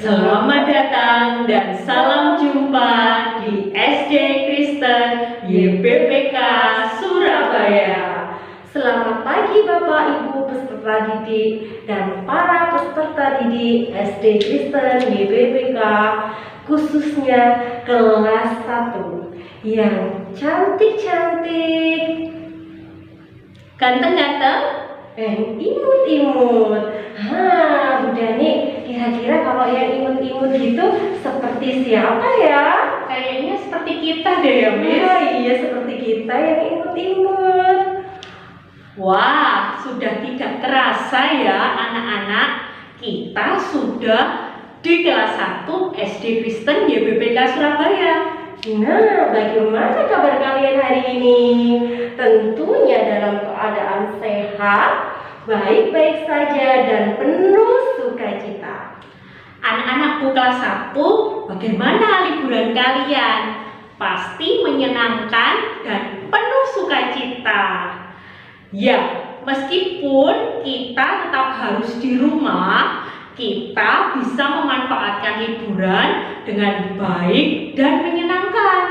Selamat datang dan salam jumpa di SD Kristen YBPK Surabaya. Selamat pagi Bapak Ibu peserta didik dan para peserta didik SD Kristen YBPK, khususnya kelas 1 yang cantik-cantik, Ganteng-ganteng, imut-imut. Bu Dani, kira-kira kalau yang imut-imut gitu seperti siapa ya? kayaknya seperti kita deh ya, Miss. Iya, seperti kita yang imut-imut. Wah, sudah tidak terasa ya anak-anak, kita sudah di kelas 1 SD Kristen YBPK Surabaya. Nah, bagaimana kabar kalian hari ini? Tentunya dalam keadaan sehat, baik-baik saja dan penuh sukacita. Anak-anakku kelas 1, bagaimana liburan kalian? Pasti menyenangkan dan penuh sukacita. Ya, meskipun kita tetap harus di rumah, kita bisa memanfaatkan liburan dengan baik dan menyenangkan.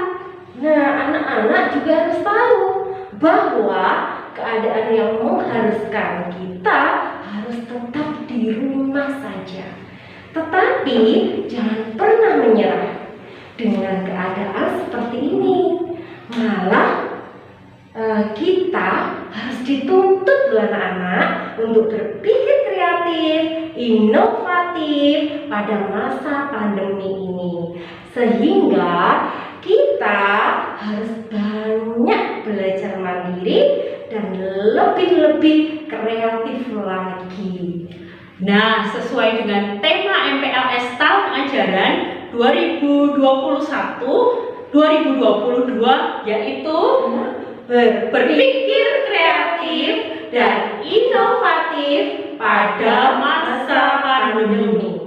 Nah, anak-anak juga harus tahu bahwa keadaan yang mengharuskan kita harus tetap di rumah saja. Tetapi jangan pernah menyerah dengan keadaan seperti ini. Malah kita harus dituntut loh anak-anak untuk berpikir kreatif, inovatif pada masa pandemi ini. Sehingga kita harus banyak belajar mandiri dan lebih kreatif lagi. Nah, sesuai dengan tema MPLS tahun ajaran 2021-2022 yaitu berpikir kreatif dan inovatif pada masa pandemi.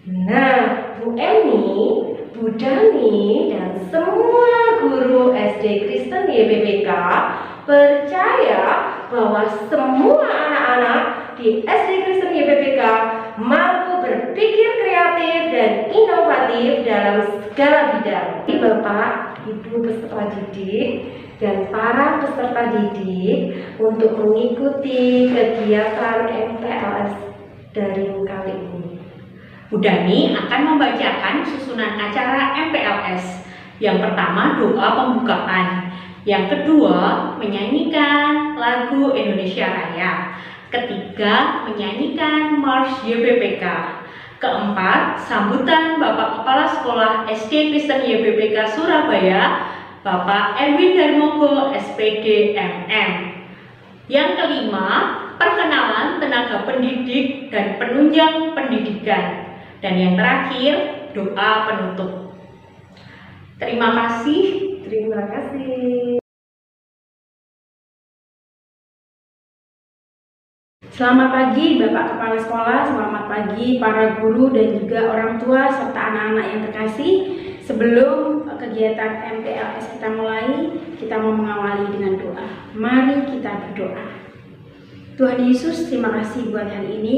Nah, Bu Eni, Bu Dani, dan semua guru SD Kristen YBPK percaya bahwa semua anak-anak di SD Kristen YBPK mampu berpikir kreatif dan inovatif dalam segala bidang. Bapak, Ibu peserta didik dan para peserta didik untuk mengikuti kegiatan MPLS daring kali ini. Bu Dani akan membacakan susunan acara MPLS. Yang pertama doa pembukaan, yang kedua menyanyikan lagu Indonesia Raya, ketiga menyanyikan Mars YBPK, keempat sambutan Bapak Kepala Sekolah SD Kristen YBPK Surabaya, Bapak Erwin Darmogo SPD MM. Yang kelima, perkenalan tenaga pendidik dan penunjang pendidikan. Dan yang terakhir, doa penutup. Terima kasih. Terima kasih. Selamat pagi Bapak Kepala Sekolah, selamat pagi para guru dan juga orang tua serta anak-anak yang terkasih. Sebelum kegiatan MPLS kita mulai, kita mau mengawali dengan doa. Mari kita berdoa. Tuhan Yesus, terima kasih buat hari ini.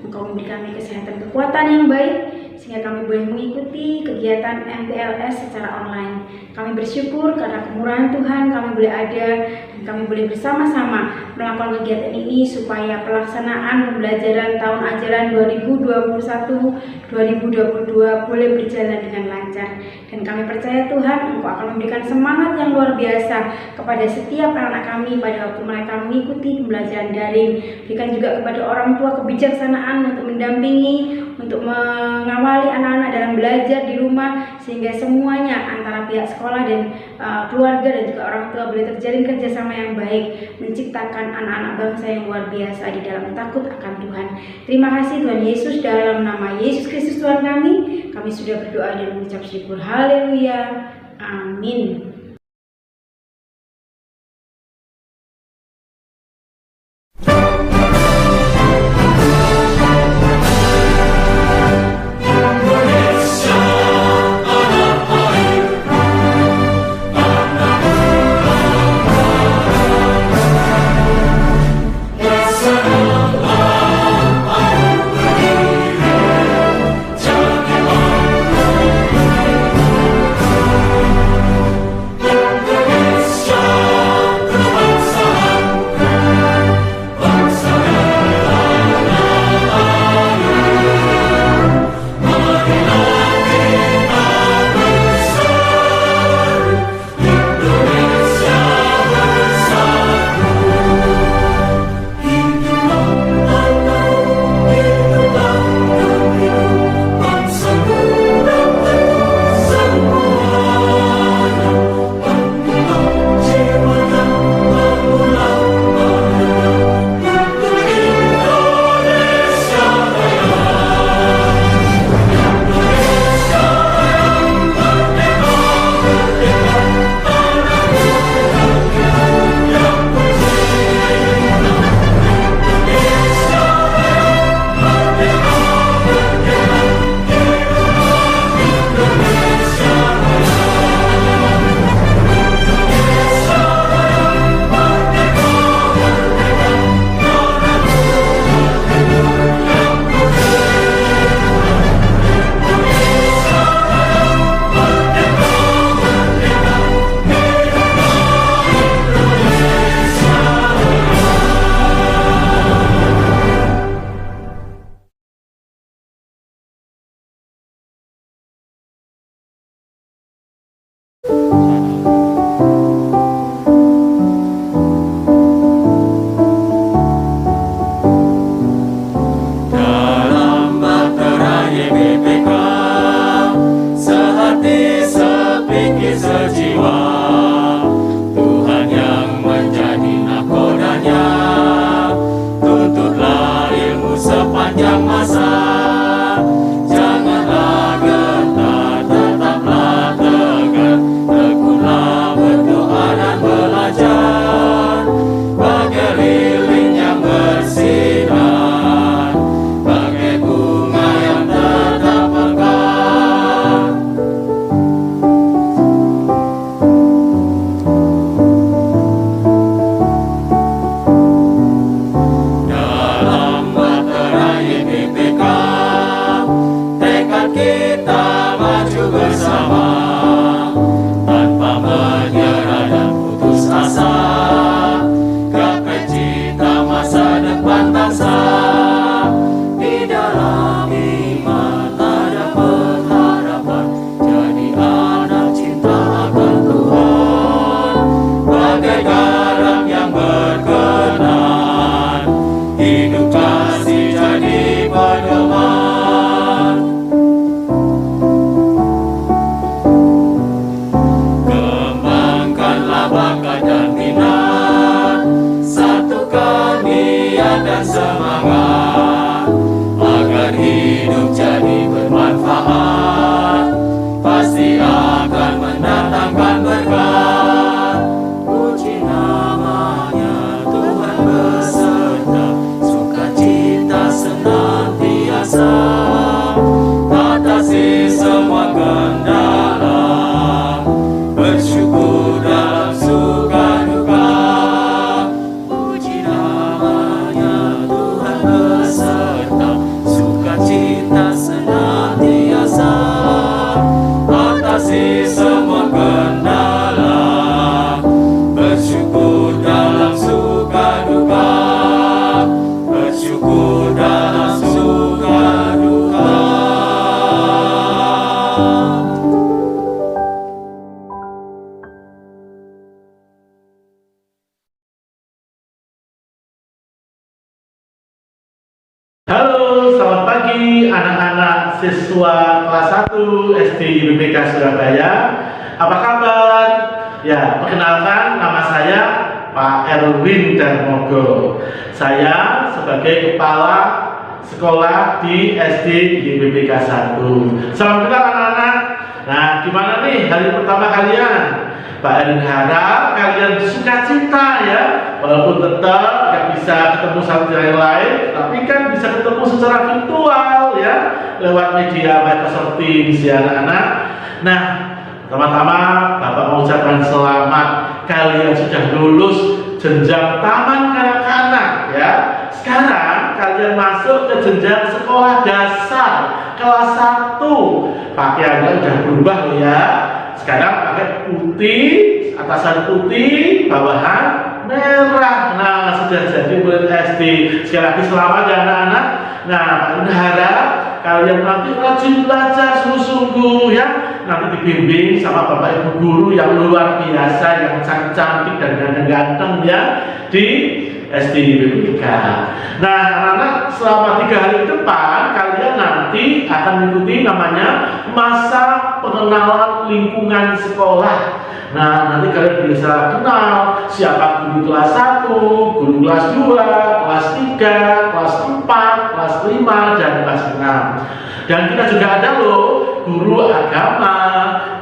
Engkau memberi kami kesehatan kekuatan yang baik sehingga kami boleh mengikuti kegiatan MPLS secara online. Kami bersyukur karena kemurahan Tuhan kami boleh ada dan kami boleh bersama-sama melakukan kegiatan ini supaya pelaksanaan pembelajaran tahun ajaran 2021-2022 boleh berjalan dengan lancar. Dan kami percaya Tuhan Engkau akan memberikan semangat yang luar biasa kepada setiap anak kami pada waktu mereka mengikuti pembelajaran daring. Berikan juga kepada orang tua kebijaksanaan untuk mendampingi, untuk mengawali anak-anak dalam belajar di rumah sehingga semuanya antara pihak sekolah dan keluarga dan juga orang tua boleh terjalin kerjasama yang baik, menciptakan anak-anak bangsa yang luar biasa di dalam takut akan Tuhan. Terima kasih Tuhan Yesus, dalam nama Yesus Kristus Tuhan kami sudah berdoa dan mengucap syukur. Haleluya, amin. melintasi semua kendala, bersyukur dalam suka duka, bersyukur dalam suka duka. Halo, selamat pagi anak-anak siswa kelas 1 SD IPBK Surabaya. Apa kabar? Ya, perkenalkan nama saya Pak Erwin Darmogo. Saya sebagai kepala sekolah di SD IPBK 1. Salam kenal anak-anak. Nah, gimana nih hari pertama kalian? Pak Erwin harap kalian sukacita ya, walaupun tetap nggak bisa ketemu satu yang lain, tapi kan bisa ketemu secara virtual ya, lewat media Microsoft Teams ya anak-anak. Nah, pertama-tama Bapak mengucapkan selamat, kalian sudah lulus jenjang taman kanak-kanak ya. Sekarang kalian masuk ke jenjang sekolah dasar kelas 1. Pakaiannya udah berubah loh ya. Sekarang pakai putih, atasan putih, bawahan merah. Nah, sudah jadi murid SD. Sekali lagi selamat ya anak-anak. Nah, Pak harap kalian nanti rajin belajar sungguh-sungguh ya. Nanti dibimbing sama Bapak Ibu guru yang luar biasa, yang cantik dan ganteng ya di SD IPBK. Nah, anak-anak selama 3 hari ke depan kalian nanti akan mengikuti namanya masa pengenalan lingkungan sekolah. Nah, nanti kalian bisa kenal siapa guru kelas 1, guru kelas 2, kelas 3, kelas 4, kelas 5, dan kelas 6. Dan kita juga ada loh guru agama,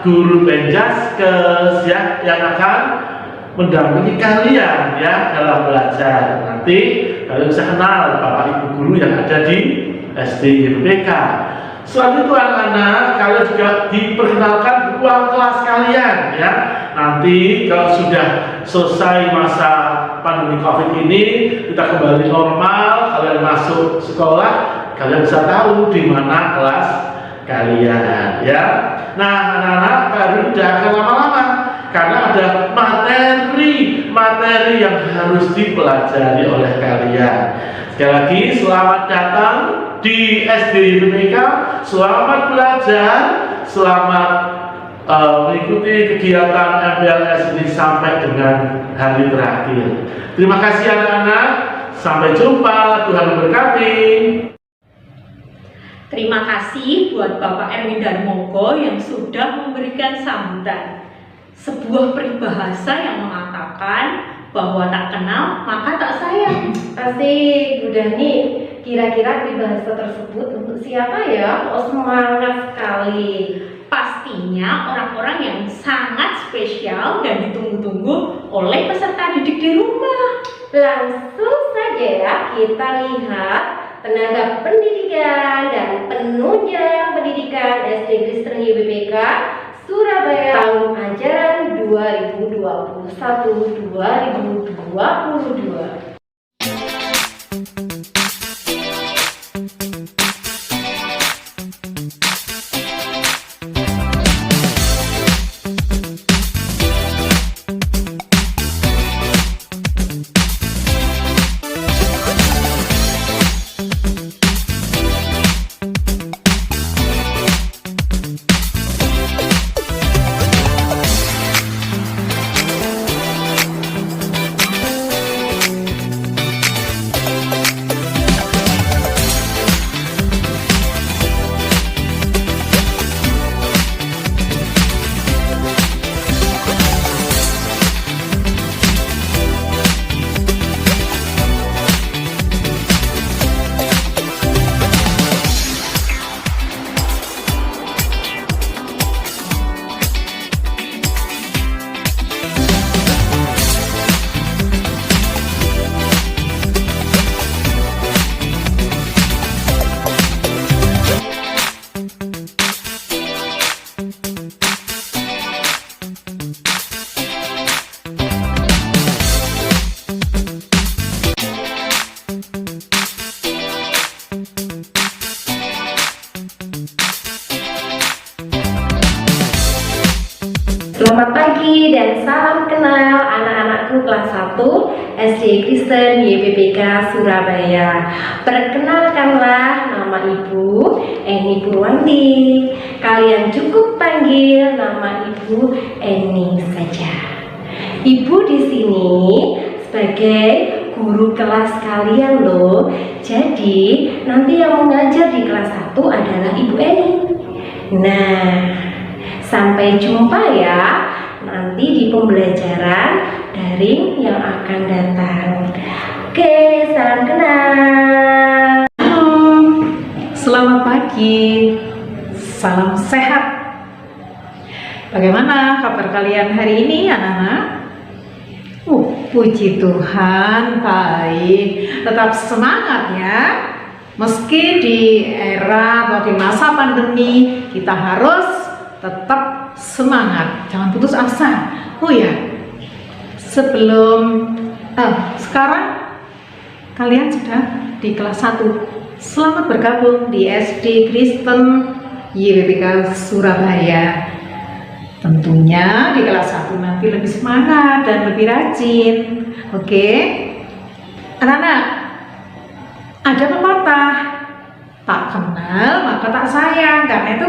guru penjaskes ya, yang akan mendampingi kalian ya dalam belajar. Nanti kalian bisa kenal Bapak Ibu guru yang ada di SD IPBK. Selain itu anak-anak, kalian juga diperkenalkan ruang kelas kalian ya. Nanti kalau sudah selesai masa pandemi COVID ini, kita kembali normal, kalian masuk sekolah, kalian bisa tahu di mana kelas kalian ya. Nah, anak-anak baru tidak akan lama-lama karena ada materi yang harus dipelajari oleh kalian. Sekali lagi selamat datang di SD IPBK, selamat belajar, selamat mengikuti kegiatan MPLS ini sampai dengan hari terakhir. Terima kasih anak-anak, sampai jumpa, Tuhan memberkati. Terima kasih buat Bapak Erwin Darmogo yang sudah memberikan sambutan. Sebuah peribahasa yang mengatakan bahwa tak kenal maka tak sayang. Asik, Bu Dani. Kira-kira peribahasa tersebut untuk siapa ya? Oh, semangat sekali. Pastinya orang-orang yang sangat spesial dan ditunggu-tunggu oleh peserta didik di rumah. Langsung saja ya kita lihat tenaga pendidikan dan penunjang pendidikan SD Kristen IPBK Surabaya tahun ajaran 2021-2022. Selamat pagi dan salam kenal anak-anakku kelas 1 SD Kristen YPPK Surabaya. Perkenalkanlah, nama Ibu Eni Purwanti. Kalian cukup panggil nama Ibu Eni saja. Ibu di sini sebagai guru kelas kalian loh. Jadi nanti yang mengajar di kelas 1 adalah Ibu Eni. Nah, sampai jumpa ya nanti di pembelajaran daring yang akan datang. Oke, salam kenal. Selamat pagi, salam sehat. Bagaimana kabar kalian hari ini anak-anak? Puji Tuhan, baik. Tetap semangat ya. Meski di era atau di masa pandemi, kita harus tetap semangat, jangan putus asa. Oh ya, sekarang kalian sudah di kelas 1. Selamat bergabung di SD Kristen YPPK Surabaya. Tentunya di kelas 1 nanti lebih semangat dan lebih rajin. Oke, anak-anak, ada pepatah, tak kenal maka tak sayang. Karena itu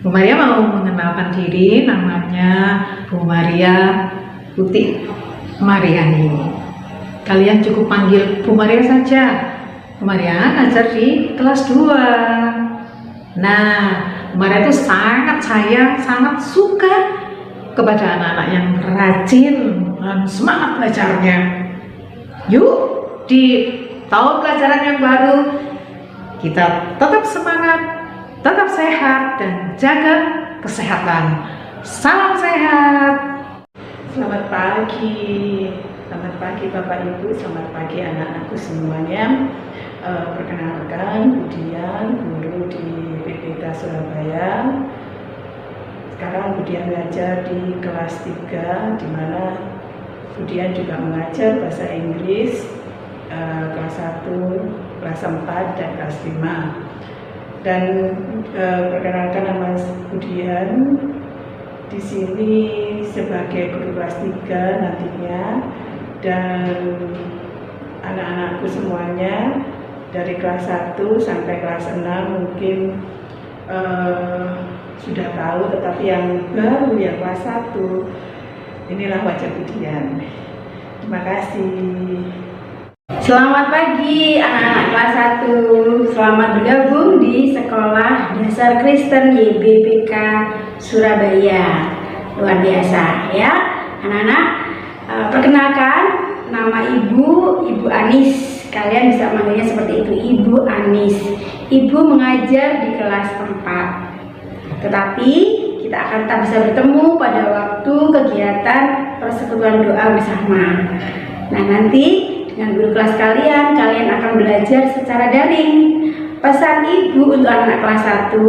Bu Maria mau mengenalkan diri, namanya Bu Maria Putih Mariani. Kalian cukup panggil Bu Maria saja. Bu Maria ngajar di kelas 2. Nah, Bu Maria itu sangat sayang, sangat suka kepada anak-anak yang rajin dan semangat belajarnya. Yuk, di tahun pelajaran yang baru kita tetap semangat, tetap sehat, dan jaga kesehatan. Salam sehat. Selamat pagi Bapak Ibu, selamat pagi anak-anakku semuanya. Perkenalkan, Budian, guru di PPK Surabaya. Sekarang Budian mengajar di kelas 3, di mana Budian juga mengajar bahasa Inggris kelas 1, kelas 4, dan kelas 5. Dan perkenalkan, nama Budian di sini sebagai guru kelas 3 nantinya, dan anak-anakku semuanya dari kelas 1 sampai kelas 6 mungkin sudah tahu, tetapi yang baru yang kelas 1 inilah wajah Budian. Terima kasih. Selamat pagi anak-anak kelas 1. Selamat bergabung di Sekolah Dasar Kristen YPPK Surabaya. Luar biasa ya anak-anak. Perkenalkan, nama Ibu Anis. Kalian bisa manggilnya seperti itu, Ibu Anis. Ibu mengajar di kelas 4. Tetapi kita akan tak bisa bertemu pada waktu kegiatan persekutuan doa bersama. Nah, nanti dengan guru kelas kalian akan belajar secara daring. Pesan Ibu untuk anak kelas 1,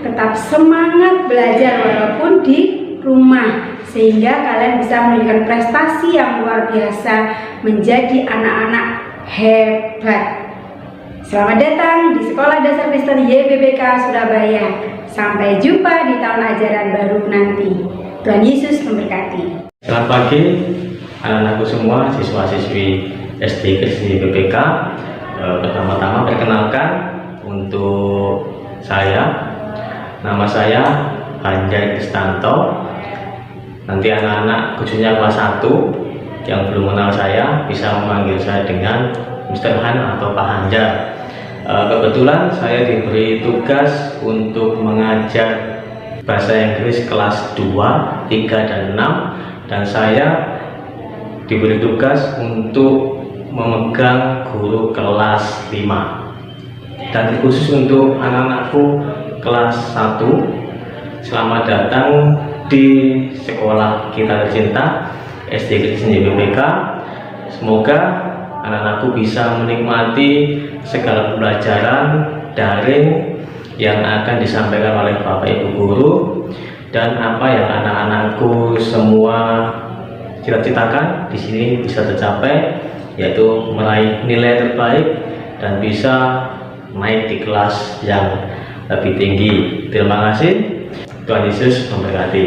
tetap semangat belajar walaupun di rumah, sehingga kalian bisa menunjukkan prestasi yang luar biasa, menjadi anak-anak hebat. Selamat datang di Sekolah Dasar Kristen YPPK Surabaya. Sampai jumpa di tahun ajaran baru nanti. Tuhan Yesus memberkati. Selamat pagi anak-anakku semua, siswa-siswi SD Kristen YPPK. Pertama-tama perkenalkan, untuk saya, nama saya Hanjai Kristanto. Nanti anak-anak khususnya kelas 1 yang belum mengenal saya bisa memanggil saya dengan Mr. Han atau Pak Hanjar. Kebetulan saya diberi tugas untuk mengajar bahasa Inggris kelas 2, 3, dan 6, dan saya diberi tugas untuk memegang guru kelas 5. Dan khusus untuk anak-anakku kelas 1, selamat datang di sekolah kita tercinta SD Kristen YPPK. Semoga anak-anakku bisa menikmati segala pembelajaran daring yang akan disampaikan oleh Bapak Ibu guru, dan apa yang anak-anakku semua cita-citakan di sini bisa tercapai, yaitu meraih nilai terbaik dan bisa naik di kelas yang lebih tinggi. Terima kasih. Tuhan Yesus memberkati.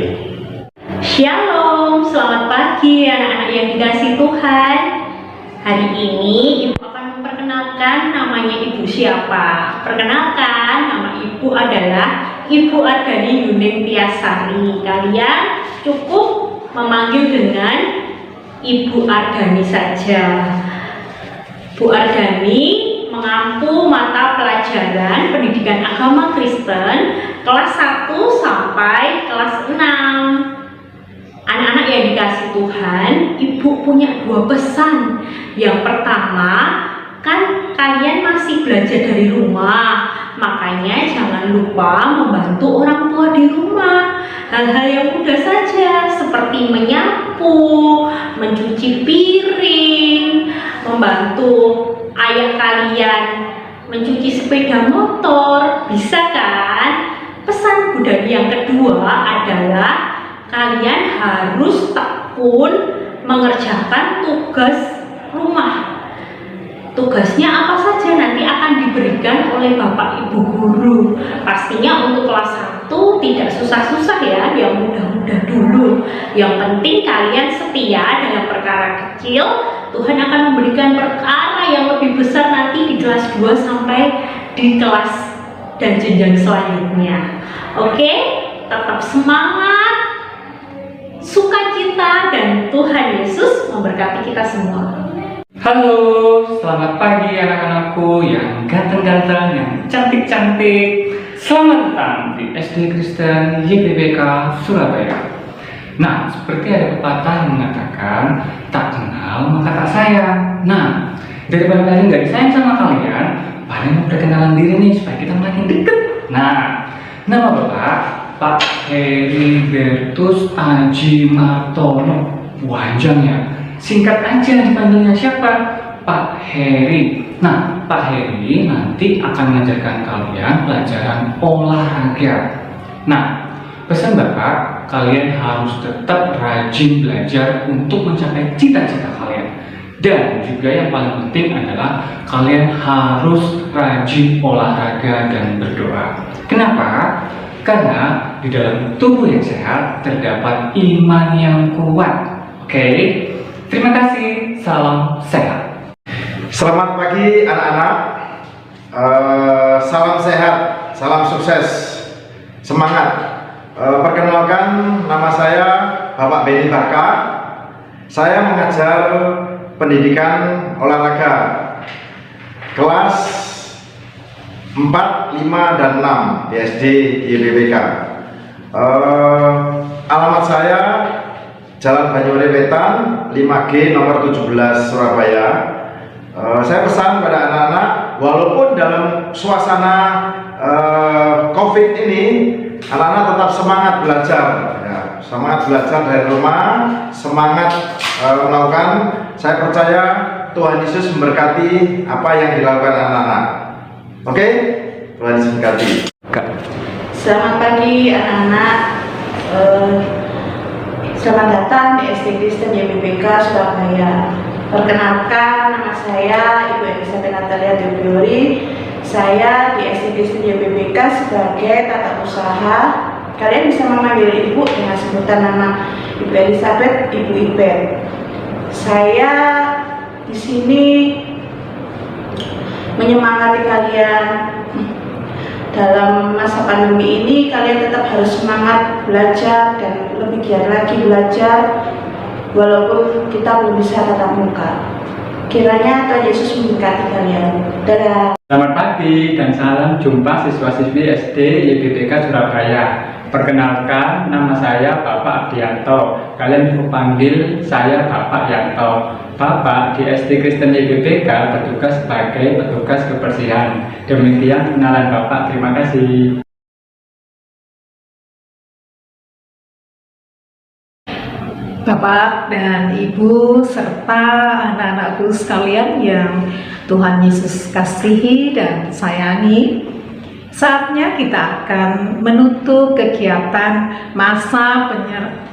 Shalom, selamat pagi anak-anak yang dikasihi Tuhan. Hari ini Ibu akan memperkenalkan namanya Ibu siapa. Perkenalkan, nama Ibu adalah Ibu Ardani Yuning Tiasari. Kalian cukup memanggil dengan Ibu Ardani saja. Bu Ardani mengampu mata pelajaran pendidikan agama Kristen kelas 1 sampai kelas 6. Anak-anak yang dikasihi Tuhan, Ibu punya 2 pesan. Yang pertama, kan kalian masih belajar dari rumah, makanya jangan lupa membantu orang tua di rumah. Hal-hal yang mudah saja seperti menyapu, mencuci piring, membantu ayah kalian mencuci sepeda motor, bisa kan? Pesan Budani yang kedua adalah kalian harus tekun mengerjakan tugas rumah. Tugasnya apa saja nanti akan diberikan oleh Bapak Ibu Guru. Pastinya untuk kelas 1 tidak susah-susah ya, yang mudah-mudah dulu. Yang penting kalian setia dalam perkara kecil, Tuhan akan memberikan perkara yang lebih besar nanti di kelas 2 sampai di kelas dan jenjang selanjutnya. Oke, tetap semangat, sukacita, dan Tuhan Yesus memberkati kita semua. Halo, selamat pagi anak-anakku yang ganteng-ganteng, yang cantik-cantik. Selamat datang di SD Kristen YPBK Surabaya. Nah, seperti ada pepatah yang mengatakan, tak kenal maka tak sayang. Nah, daripada kalian gak disayang sama kalian, paling mau perkenalan diri nih supaya kita makin deket. Nah, nama Bapak Pak Heribertus Aji Martono. Panjang ya. Singkat aja dipanggilnya siapa? Pak Heri. Nah, Pak Heri nanti akan mengajarkan kalian pelajaran olahraga. Nah, pesan Bapak, kalian harus tetap rajin belajar untuk mencapai cita-cita kalian. Dan juga yang paling penting adalah kalian harus rajin olahraga dan berdoa. Kenapa? Karena di dalam tubuh yang sehat terdapat iman yang kuat. Oke? Terima kasih, salam sehat. Selamat pagi anak-anak, salam sehat, salam sukses, semangat. Perkenalkan, nama saya Bapak Beni Barka. Saya mengajar pendidikan olahraga kelas 4, 5, dan 6 di SD YPBK. Alamat saya Jalan Banyuwangi Wetan 5G nomor 17 Surabaya. Saya pesan pada anak-anak, walaupun dalam suasana COVID ini, anak-anak tetap semangat belajar ya, semangat belajar dari rumah, semangat melakukan. Saya percaya Tuhan Yesus memberkati apa yang dilakukan anak-anak. Oke? Tuhan Yesus memberkati. Selamat pagi anak-anak. Selamat datang di SD Kristen YPBK Surabaya. Perkenalkan, nama saya Ibu Elisabeth Natalia Debiori. Saya di SD Kristen YPBK sebagai tata usaha. Kalian bisa memanggil Ibu dengan sebutan nama Ibu Elisabeth, Ibu Ibet. Saya di sini menyemangati kalian. Dalam masa pandemi ini kalian tetap harus semangat belajar dan lebih giat lagi belajar walaupun kita belum bisa tatap muka. Kiranya Tuhan Yesus memberkati kalian. Dadah. Selamat pagi dan salam jumpa siswa-siswi SD YPBK Surabaya. Perkenalkan, nama saya Bapak Abdianto. Kalian bisa panggil saya Bapak Yanto. Bapak di SD Kristen YPBK bertugas sebagai petugas kebersihan. Demikian kenalan Bapak. Terima kasih. Bapak dan Ibu serta anak-anakku sekalian yang Tuhan Yesus kasihi dan sayangi, saatnya kita akan menutup kegiatan masa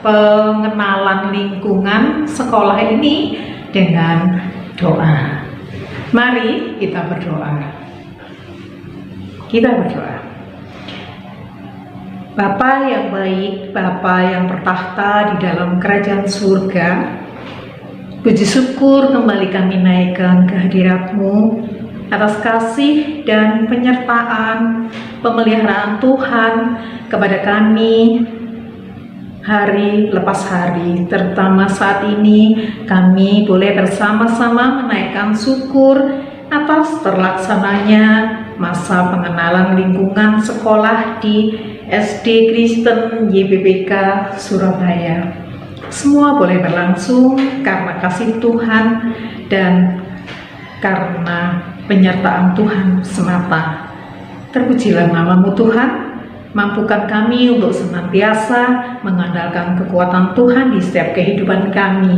pengenalan lingkungan sekolah ini dengan doa. Mari kita berdoa. Kita berdoa. Bapa yang baik, Bapa yang bertahta di dalam kerajaan surga, puji syukur kembali kami naikkan ke hadirat-Mu atas kasih dan penyertaan, pemeliharaan Tuhan kepada kami hari lepas hari, terutama saat ini kami boleh bersama-sama menaikkan syukur atas terlaksananya masa pengenalan lingkungan sekolah di SD Kristen YBPK Surabaya. Semua boleh berlangsung karena kasih Tuhan dan karena penyertaan Tuhan semata. Terpujilah nama-Mu Tuhan. Mampukan kami untuk senantiasa mengandalkan kekuatan Tuhan di setiap kehidupan kami.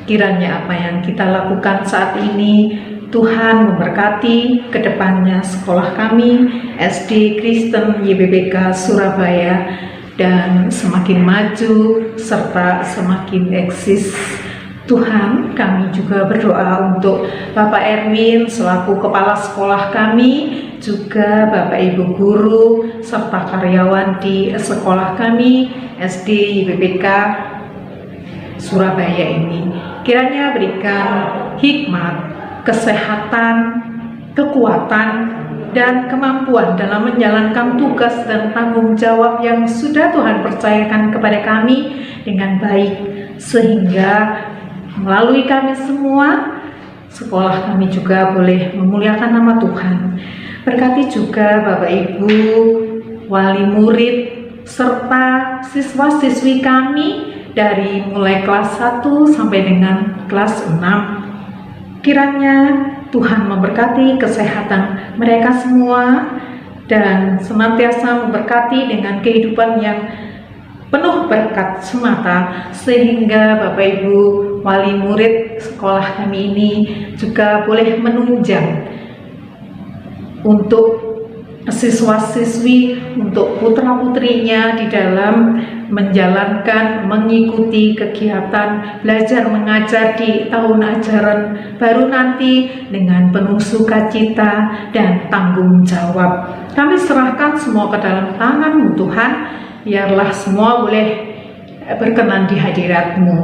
Kiranya apa yang kita lakukan saat ini, Tuhan memberkati ke depannya sekolah kami, SD Kristen YBPK Surabaya, dan semakin maju serta semakin eksis. Tuhan, kami juga berdoa untuk Bapak Erwin selaku kepala sekolah kami, juga Bapak Ibu guru serta karyawan di sekolah kami SD YBPK Surabaya ini. Kiranya berikan hikmat, kesehatan, kekuatan, dan kemampuan dalam menjalankan tugas dan tanggung jawab yang sudah Tuhan percayakan kepada kami dengan baik, sehingga melalui kami semua, sekolah kami juga boleh memuliakan nama Tuhan. Berkati juga Bapak Ibu, wali murid, serta siswa-siswi kami dari mulai kelas 1 sampai dengan kelas 6. Kiranya Tuhan memberkati kesehatan mereka semua dan senantiasa memberkati dengan kehidupan yang penuh berkat semata, sehingga Bapak Ibu wali murid sekolah kami ini juga boleh menunjang untuk siswa-siswi, untuk putra-putrinya di dalam menjalankan, mengikuti kegiatan belajar mengajar di tahun ajaran baru nanti dengan penuh sukacita dan tanggung jawab. Kami serahkan semua ke dalam tangan-Mu Tuhan, biarlah semua boleh berkenan di hadirat-Mu.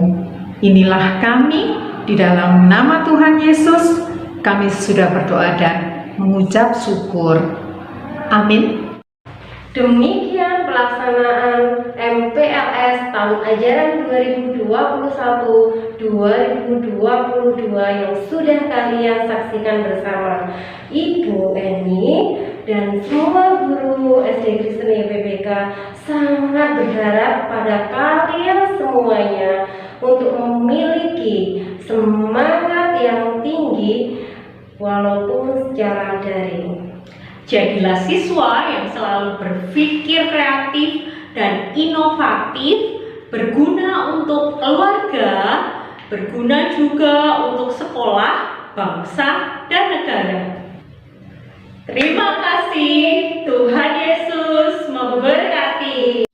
Inilah kami, di dalam nama Tuhan Yesus kami sudah berdoa dan mengucap syukur. Amin. Demikian pelaksanaan MPLS tahun ajaran 2021-2022 yang sudah kalian saksikan bersama Ibu Eni dan semua guru SD Kristen YBPK. Sangat berharap pada kalian semuanya untuk memiliki semangat yang tinggi walaupun secara daring. Jadilah siswa yang selalu berpikir kreatif dan inovatif, berguna untuk keluarga, berguna juga untuk sekolah, bangsa, dan negara. Terima kasih, Tuhan Yesus memberkati.